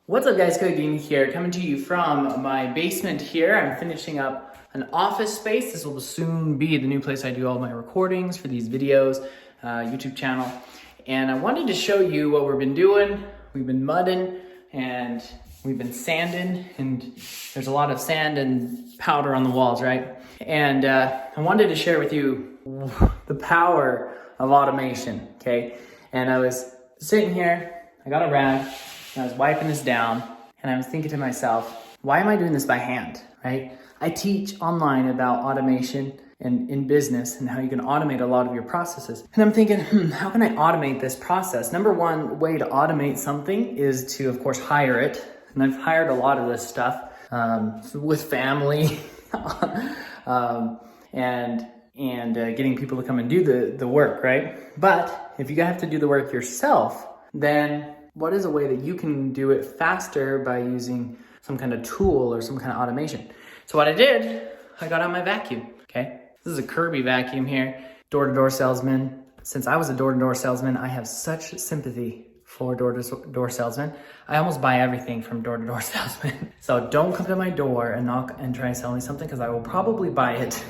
What's up guys, Cooking here, coming to you from my basement here. I'm finishing up an office space. This will soon be the new place I do all my recordings for these videos, YouTube channel. And I wanted to show you what we've been doing. We've been mudding and we've been sanding, and there's a lot of sand and powder on the walls, right? And I wanted to share with you the power of automation, okay? And I was sitting here, I got a rag, and I was wiping this down, and I was thinking to myself, why am I doing this by hand, right? I teach online about automation and in business and how you can automate a lot of your processes. And I'm thinking, how can I automate this process? Number one way to automate something is to, of course, hire it. And I've hired a lot of this stuff with family and getting people to come and do the work, right? But if you have to do the work yourself, then what is a way that you can do it faster by using some kind of tool or some kind of automation? So what I did, I got out my vacuum, okay? This is a Kirby vacuum here, door-to-door salesman. Since I was a door-to-door salesman, I have such sympathy for door-to-door salesmen. I almost buy everything from door-to-door salesmen. So don't come to my door and knock and try to sell me something, because I will probably buy it.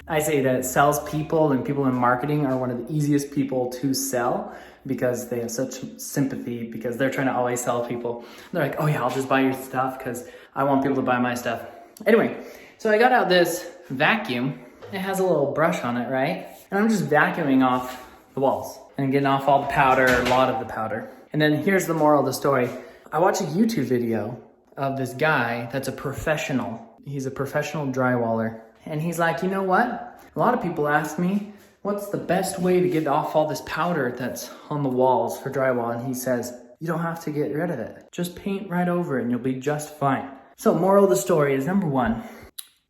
I say that salespeople and people in marketing are one of the easiest people to sell because they have such sympathy, because they're trying to always sell people. They're like, oh yeah, I'll just buy your stuff because I want people to buy my stuff. Anyway, so I got out this vacuum. It has a little brush on it, right? And I'm just vacuuming off the walls and getting off all the powder, a lot of the powder. And then here's the moral of the story. I watched a YouTube video of this guy that's a professional. He's a professional drywaller. And he's like, you know what? A lot of people ask me, what's the best way to get off all this powder that's on the walls for drywall? And he says, you don't have to get rid of it. Just paint right over it and you'll be just fine. So moral of the story is, number one,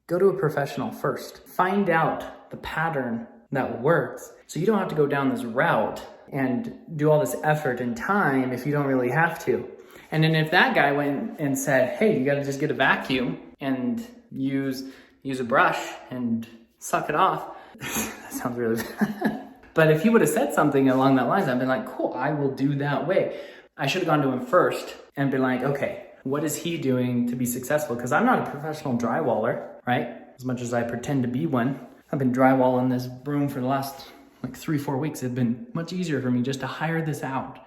go to a professional first. Find out the pattern that works, so you don't have to go down this route and do all this effort and time if you don't really have to. And then if that guy went and said, hey, you gotta just get a vacuum and use a brush and suck it off, that sounds really bad. But if he would have said something along that lines, I'd been like, cool, I will do that way. I should have gone to him first and been like, okay, what is he doing to be successful? Because I'm not a professional drywaller, right? As much as I pretend to be one. I've been drywalling this room for the last like 3-4 weeks. It's been much easier for me just to hire this out.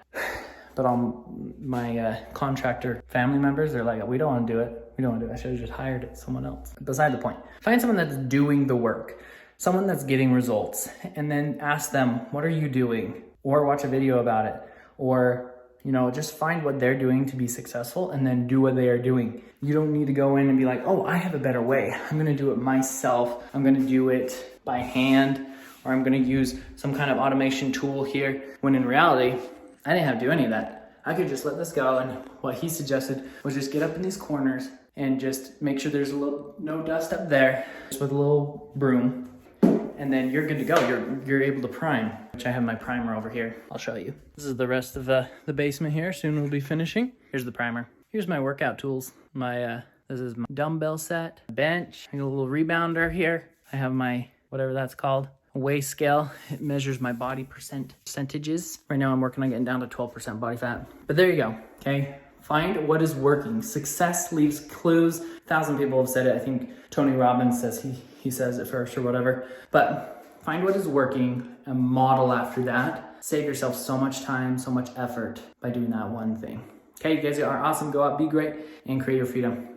But all my contractor family members, they're like, we don't want to do it. We don't want to do it. I should have just hired someone else. Beside the point. Find someone that's doing the work, someone that's getting results, and then ask them, what are you doing? Or watch a video about it. Or, you know, just find what they're doing to be successful and then do what they are doing. You don't need to go in and be like, oh, I have a better way. I'm going to do it myself. I'm going to do it by hand, or I'm going to use some kind of automation tool here. When in reality, I didn't have to do any of that. I could just let this go, and what he suggested was just get up in these corners and just make sure there's no dust up there, just with a little broom, and then you're good to go. You're able to prime, which I have my primer over here. I'll show you. This is the rest of the basement here. Soon we'll be finishing. Here's the primer. Here's my workout tools. This is my dumbbell set, bench, I got a little rebounder here. I have my, whatever that's called, weigh scale. It measures my body percentages. Right now I'm working on getting down to 12% body fat. But there you go, okay? Find what is working. Success leaves clues. 1,000 people have said it. I think Tony Robbins says he says it first or whatever. But find what is working and model after that. Save yourself so much time, so much effort by doing that one thing. Okay, you guys are awesome. Go out, be great, and create your freedom.